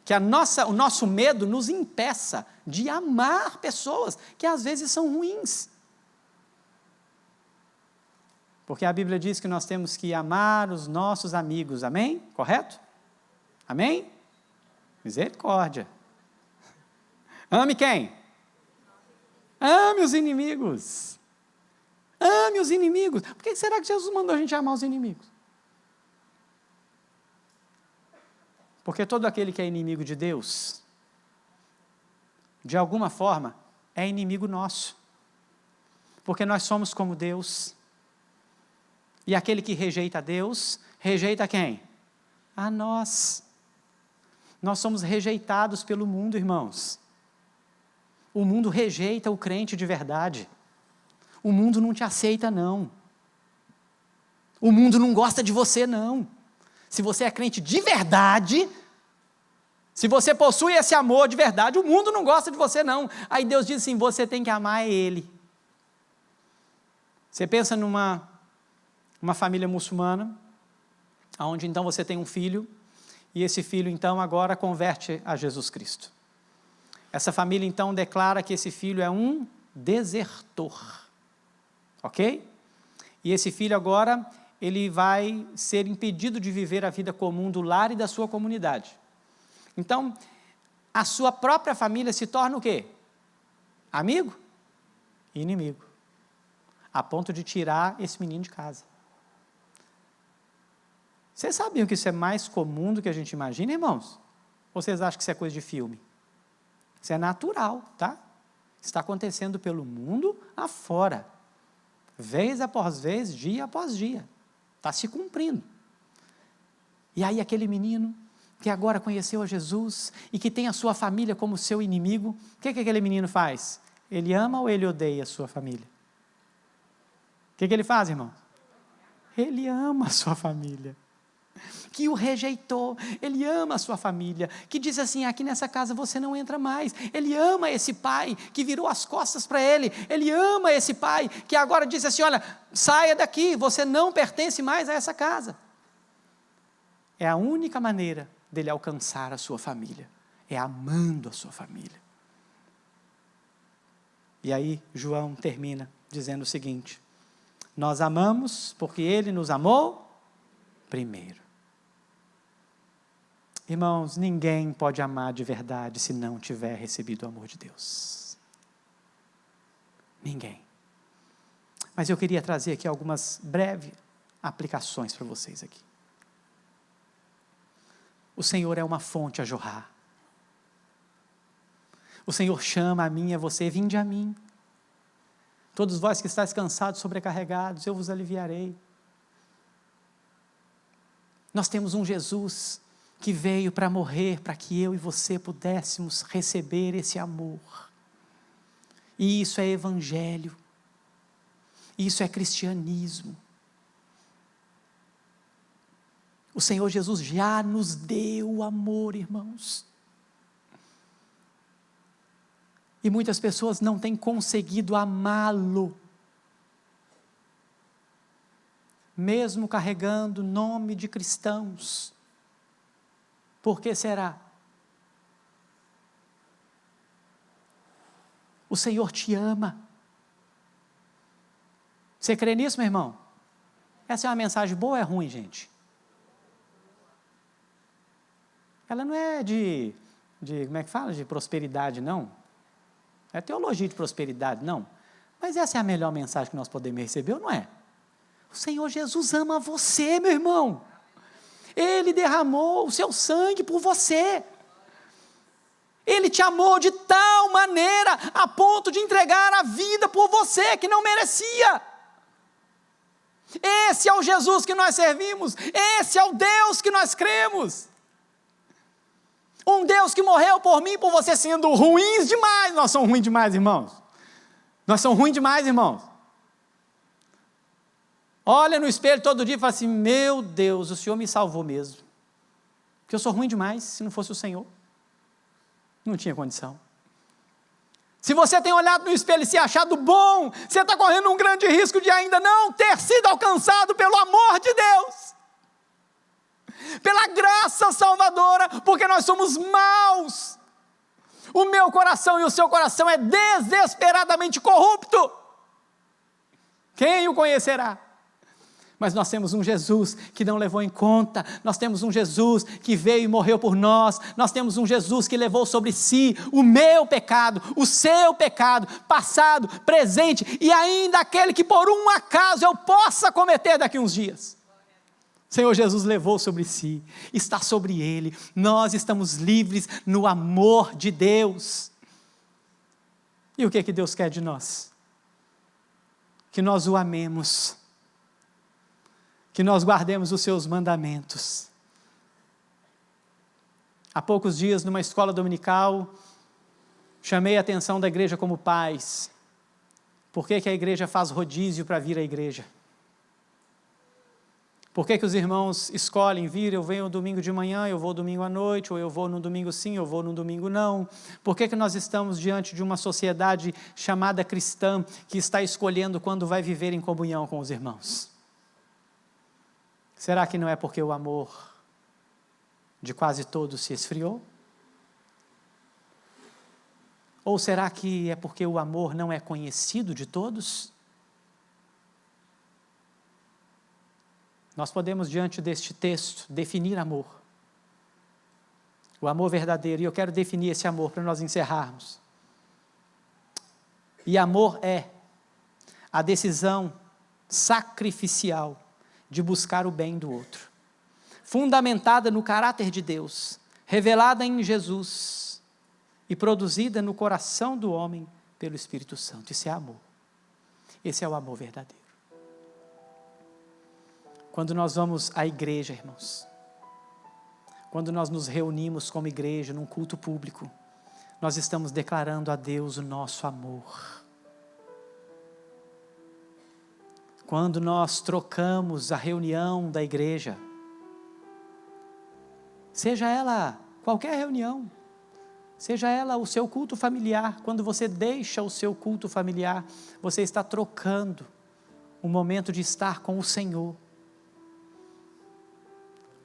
que o nosso medo nos impeça de amar pessoas que às vezes são ruins. Porque a Bíblia diz que nós temos que amar os nossos amigos, amém? Correto? Amém? Misericórdia. Ame quem? Ame os inimigos. Ame os inimigos. Por que será que Jesus mandou a gente amar os inimigos? Porque todo aquele que é inimigo de Deus, de alguma forma, é inimigo nosso. Porque nós somos como Deus. E aquele que rejeita a Deus, rejeita quem? A nós. Nós somos rejeitados pelo mundo, irmãos. O mundo rejeita o crente de verdade. O mundo não te aceita, não. O mundo não gosta de você, não. Se você é crente de verdade, se você possui esse amor de verdade, o mundo não gosta de você, não. Aí Deus diz assim, você tem que amar Ele. Você pensa numa família muçulmana, onde então você tem um filho, e esse filho então agora converte a Jesus Cristo. Essa família então declara que esse filho é um desertor, ok? E esse filho agora, ele vai ser impedido de viver a vida comum do lar e da sua comunidade. Então, a sua própria família se torna o quê? Amigo e inimigo, a ponto de tirar esse menino de casa. Vocês sabiam que isso é mais comum do que a gente imagina, irmãos? Ou vocês acham que isso é coisa de filme? Isso é natural, tá? Está acontecendo pelo mundo afora. Vez após vez, dia após dia. Está se cumprindo. E aí aquele menino que agora conheceu a Jesus e que tem a sua família como seu inimigo, o que aquele menino faz? Ele ama ou ele odeia a sua família? O que ele faz, irmão? Ele ama a sua família. Que o rejeitou, ele ama a sua família, que diz assim, aqui nessa casa você não entra mais. Ele ama esse pai que virou as costas para ele ama esse pai que agora diz assim, olha, saia daqui, você não pertence mais a essa casa. É a única maneira dele alcançar a sua família, é amando a sua família. E aí João termina dizendo o seguinte, nós amamos porque ele nos amou primeiro. Irmãos, ninguém pode amar de verdade se não tiver recebido o amor de Deus. Ninguém. Mas eu queria trazer aqui algumas breves aplicações para vocês aqui. O Senhor é uma fonte a jorrar. O Senhor chama a mim e a você, vinde a mim. Todos vós que estáis cansados, sobrecarregados, eu vos aliviarei. Nós temos um Jesus que veio para morrer, para que eu e você pudéssemos receber esse amor. E isso é evangelho. Isso é cristianismo. O Senhor Jesus já nos deu o amor, irmãos. E muitas pessoas não têm conseguido amá-lo. Mesmo carregando o nome de cristãos. Por que será? O Senhor te ama. Você crê nisso, meu irmão? Essa é uma mensagem boa ou é ruim, gente? Ela não é de como é que fala? De prosperidade, não. É teologia de prosperidade, não. Mas essa é a melhor mensagem que nós podemos receber, ou não é? O Senhor Jesus ama você, meu irmão. Ele derramou o seu sangue por você. Ele te amou de tal maneira, a ponto de entregar a vida por você, que não merecia. Esse é o Jesus que nós servimos, esse é o Deus que nós cremos. Um Deus que morreu por mim e por você, sendo ruins demais. Nós somos ruins demais, irmãos. Nós somos ruins demais, irmãos. Olha no espelho todo dia e fala assim, meu Deus, o Senhor me salvou mesmo. Porque eu sou ruim demais, se não fosse o Senhor. Não tinha condição. Se você tem olhado no espelho e se achado bom, você está correndo um grande risco de ainda não ter sido alcançado pelo amor de Deus. Pela graça salvadora, porque nós somos maus. O meu coração e o seu coração é desesperadamente corrupto. Quem o conhecerá? Mas nós temos um Jesus que não levou em conta, nós temos um Jesus que veio e morreu por nós, nós temos um Jesus que levou sobre si o meu pecado, o seu pecado, passado, presente e ainda aquele que por um acaso eu possa cometer daqui uns dias. O Senhor Jesus levou sobre si, está sobre ele, nós estamos livres no amor de Deus. E o que Deus quer de nós? Que nós o amemos, que nós guardemos os seus mandamentos. Há poucos dias, numa escola dominical, chamei a atenção da igreja como pais. Por que a igreja faz rodízio para vir à igreja? Por que os irmãos escolhem vir, eu venho domingo de manhã, eu vou domingo à noite, ou eu vou no domingo sim, eu vou no domingo não? Por que nós estamos diante de uma sociedade chamada cristã, que está escolhendo quando vai viver em comunhão com os irmãos? Será que não é porque o amor de quase todos se esfriou? Ou será que é porque o amor não é conhecido de todos? Nós podemos, diante deste texto, definir amor. O amor verdadeiro, e eu quero definir esse amor para nós encerrarmos. E amor é a decisão sacrificial de buscar o bem do outro, fundamentada no caráter de Deus, revelada em Jesus e produzida no coração do homem pelo Espírito Santo. Isso é amor. Esse é o amor verdadeiro. Quando nós vamos à igreja, irmãos, quando nós nos reunimos como igreja num culto público, nós estamos declarando a Deus o nosso amor. Quando nós trocamos a reunião da igreja, seja ela qualquer reunião, seja ela o seu culto familiar, quando você deixa o seu culto familiar, você está trocando o momento de estar com o Senhor,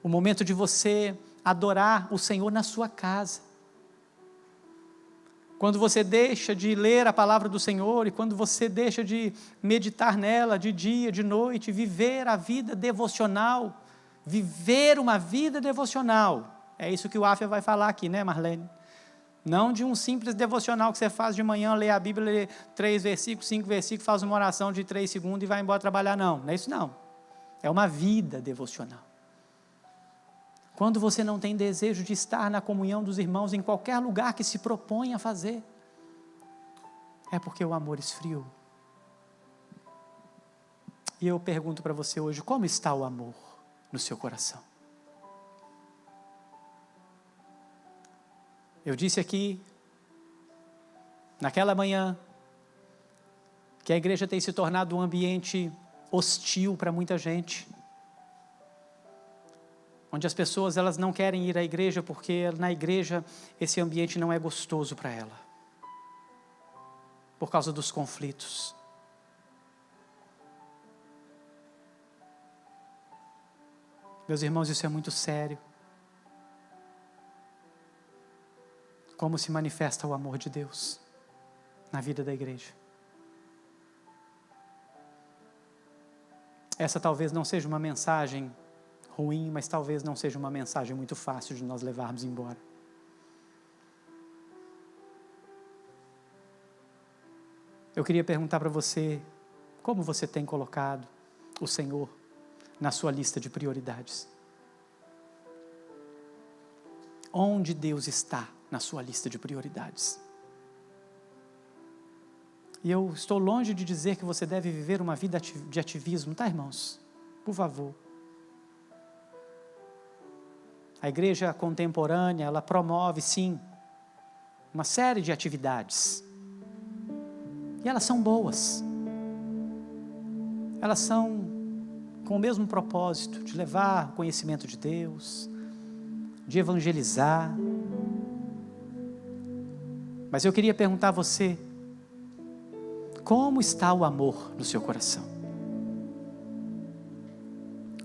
o momento de você adorar o Senhor na sua casa. Quando você deixa de ler a palavra do Senhor e quando você deixa de meditar nela de dia, de noite, viver a vida devocional, viver uma vida devocional É isso que o Áfia vai falar aqui, né, Marlene? Não de um simples devocional que você faz de manhã, lê a Bíblia, lê 3 versículos, 5 versículos, faz uma oração de 3 segundos e vai embora trabalhar, não. Não é isso não. É uma vida devocional. Quando você não tem desejo de estar na comunhão dos irmãos em qualquer lugar que se propõe a fazer, é porque o amor esfriou. E eu pergunto para você hoje, como está o amor no seu coração? Eu disse aqui, naquela manhã, que a igreja tem se tornado um ambiente hostil para muita gente, onde as pessoas elas não querem ir à igreja porque na igreja esse ambiente não é gostoso para ela, por causa dos conflitos. Meus irmãos, isso é muito sério. Como se manifesta o amor de Deus na vida da igreja? Essa talvez não seja uma mensagem ruim, mas talvez não seja uma mensagem muito fácil de nós levarmos embora. Eu queria perguntar para você, como você tem colocado o Senhor na sua lista de prioridades? Onde Deus está na sua lista de prioridades? E eu estou longe de dizer que você deve viver uma vida de ativismo, tá, irmãos? Por favor. A igreja contemporânea, ela promove, sim, uma série de atividades. E elas são boas. Elas são com o mesmo propósito, de levar o conhecimento de Deus, de evangelizar. Mas eu queria perguntar a você, como está o amor no seu coração?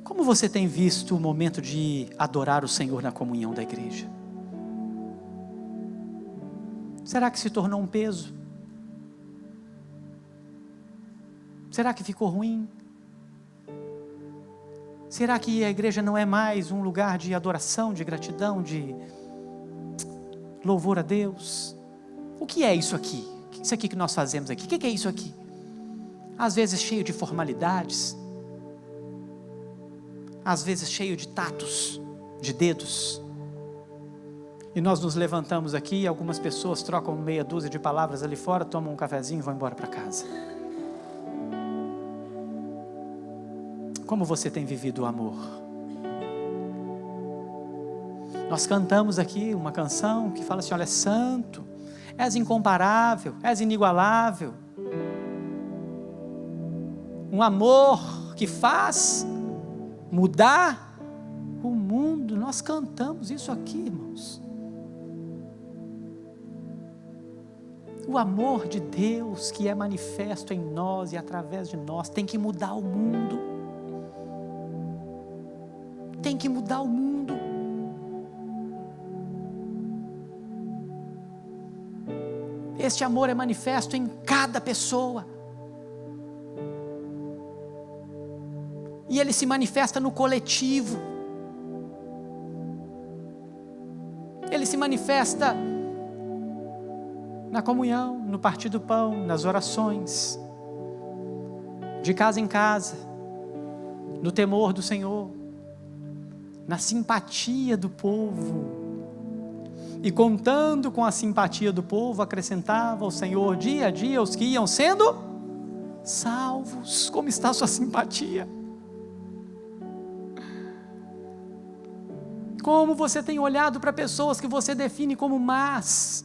Como você tem visto o momento de adorar o Senhor na comunhão da igreja? Será que se tornou um peso? Será que ficou ruim? Será que a igreja não é mais um lugar de adoração, de gratidão, de louvor a Deus? O que é isso aqui? Isso aqui que nós fazemos aqui, o que é isso aqui? Às vezes cheio de formalidades, às vezes cheio de tatos, de dedos. E nós nos levantamos aqui e algumas pessoas trocam meia dúzia de palavras ali fora, tomam um cafezinho e vão embora para casa. Como você tem vivido o amor? Nós cantamos aqui uma canção que fala assim, olha, santo, és incomparável, és inigualável. Um amor que faz mudar o mundo. Nós cantamos isso aqui, irmãos. O amor de Deus que é manifesto em nós e através de nós tem que mudar o mundo. Tem que mudar o mundo. Este amor é manifesto em cada pessoa. E ele se manifesta no coletivo. Ele se manifesta na comunhão, no partir do pão, nas orações, de casa em casa, no temor do Senhor, na simpatia do povo. E contando com a simpatia do povo, acrescentava o Senhor dia a dia os que iam sendo salvos. Como está a sua simpatia? Como você tem olhado para pessoas que você define como más?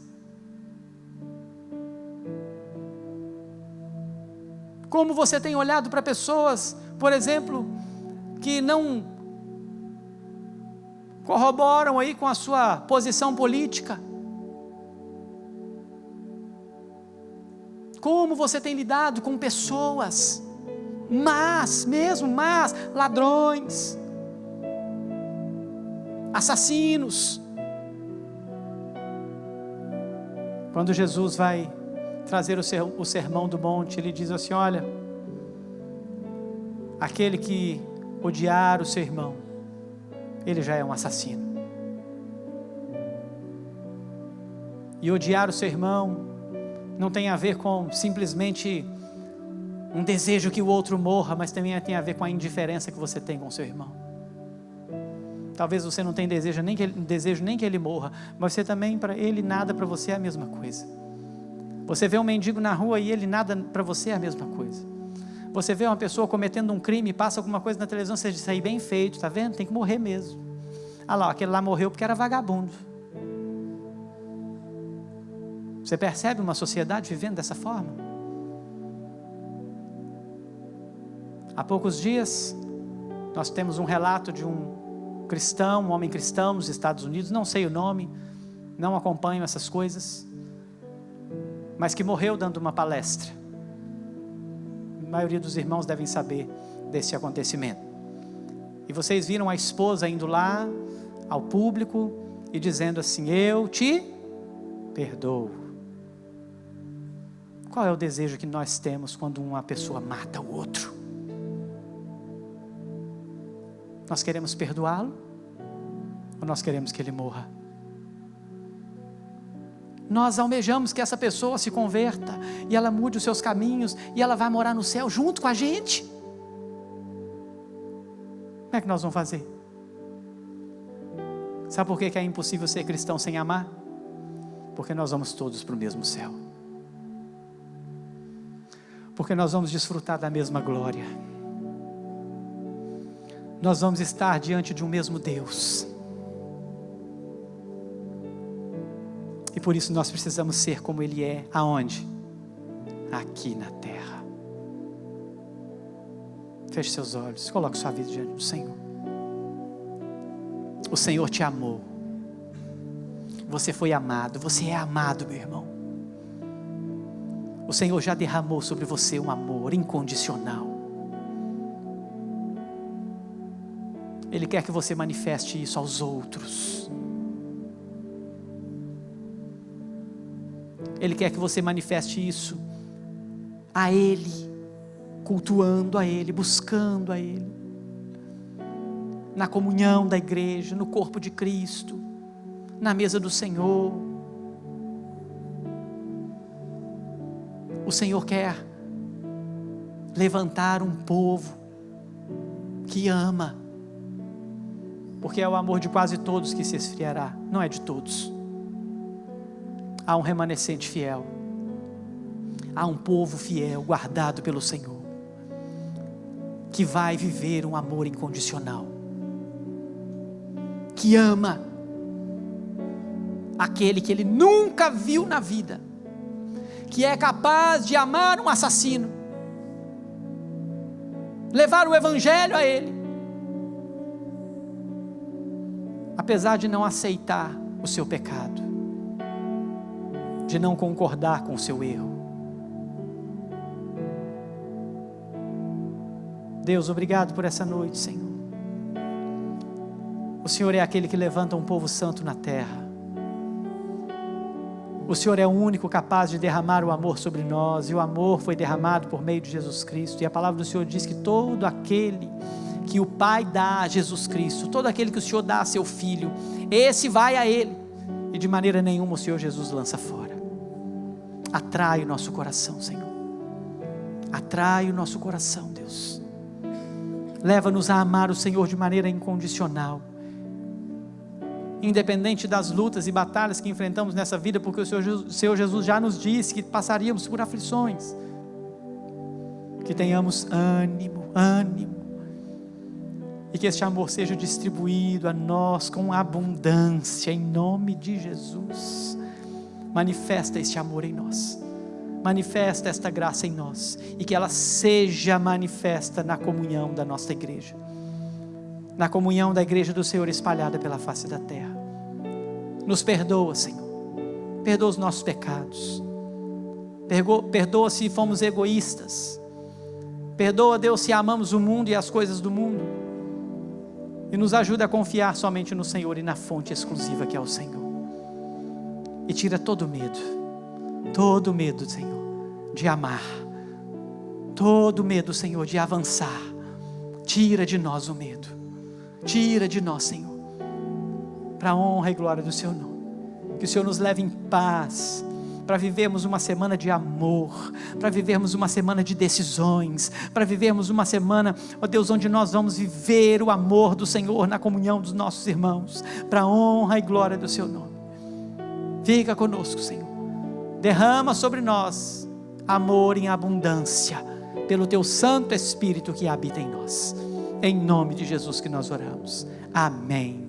Como você tem olhado para pessoas, por exemplo, que não corroboram aí com a sua posição política? Como você tem lidado com pessoas más, ladrões, assassinos? Quando Jesus vai trazer o sermão do monte, ele diz assim, olha, aquele que odiar o seu irmão, ele já é um assassino. E odiar o seu irmão não tem a ver com simplesmente um desejo que o outro morra, mas também tem a ver com a indiferença que você tem com o seu irmão. Talvez você não tenha desejo nem que ele morra, mas você também, para ele nada para você é a mesma coisa. Você vê um mendigo na rua e ele nada para você é a mesma coisa. Você vê uma pessoa cometendo um crime, passa alguma coisa na televisão, você diz, aí bem feito, tá vendo? Tem que morrer mesmo. Ah lá, aquele lá morreu porque era vagabundo. Você percebe uma sociedade vivendo dessa forma? Há poucos dias, nós temos um relato de um cristão, um homem cristão nos Estados Unidos, não sei o nome, não acompanho essas coisas, mas que morreu dando uma palestra. A maioria dos irmãos devem saber desse acontecimento. E vocês viram a esposa indo lá ao público e dizendo assim, eu te perdoo. Qual é o desejo que nós temos quando uma pessoa mata o outro? Nós queremos perdoá-lo? Ou nós queremos que ele morra? Nós almejamos que essa pessoa se converta e ela mude os seus caminhos e ela vai morar no céu junto com a gente. Como é que nós vamos fazer? Sabe por que é impossível ser cristão sem amar? Porque nós vamos todos para o mesmo céu. Porque nós vamos desfrutar da mesma glória. Nós vamos estar diante de um mesmo Deus. E por isso nós precisamos ser como Ele é. Aonde? Aqui na terra. Feche seus olhos, coloque sua vida diante do Senhor. O Senhor te amou. Você foi amado, você é amado, meu irmão. O Senhor já derramou sobre você um amor incondicional. Ele quer que você manifeste isso aos outros. Ele quer que você manifeste isso a Ele, cultuando a Ele, buscando a Ele, na comunhão da igreja, no corpo de Cristo, na mesa do Senhor. O Senhor quer levantar um povo que ama, porque é o amor de quase todos que se esfriará, não é de todos. Há um remanescente fiel, há um povo fiel, guardado pelo Senhor, que vai viver um amor incondicional, que ama aquele que ele nunca viu na vida, que é capaz de amar um assassino, levar o evangelho a ele, apesar de não aceitar o seu pecado, de não concordar com o seu erro. Deus, obrigado por essa noite, Senhor. O Senhor é aquele que levanta um povo santo na terra. O Senhor é o único capaz de derramar o amor sobre nós, e o amor foi derramado por meio de Jesus Cristo, e a palavra do Senhor diz que todo aquele que o Pai dá a Jesus Cristo, todo aquele que o Senhor dá a seu Filho, esse vai a Ele, e de maneira nenhuma o Senhor Jesus lança fora. Atrai o nosso coração, Senhor. Atrai o nosso coração, Deus. Leva-nos a amar o Senhor de maneira incondicional, independente das lutas e batalhas que enfrentamos nessa vida, porque o Senhor Jesus já nos disse que passaríamos por aflições. Que tenhamos ânimo, e que este amor seja distribuído a nós com abundância, em nome de Jesus. Manifesta este amor em nós, manifesta esta graça em nós, e que ela seja manifesta na comunhão da nossa igreja, na comunhão da igreja do Senhor espalhada pela face da terra. Nos perdoa, Senhor, perdoa os nossos pecados, perdoa se fomos egoístas, perdoa, Deus, se amamos o mundo e as coisas do mundo, e nos ajuda a confiar somente no Senhor e na fonte exclusiva que é o Senhor. E tira todo medo, Senhor, de amar, todo medo, Senhor, de avançar. Tira de nós o medo, tira de nós, Senhor, para a honra e glória do Seu nome. Que o Senhor nos leve em paz, para vivermos uma semana de amor, para vivermos uma semana de decisões, para vivermos uma semana, ó Deus, onde nós vamos viver o amor do Senhor na comunhão dos nossos irmãos, para a honra e glória do Seu nome. Fica conosco, Senhor. Derrama sobre nós amor em abundância, pelo Teu Santo Espírito que habita em nós. Em nome de Jesus que nós oramos. Amém.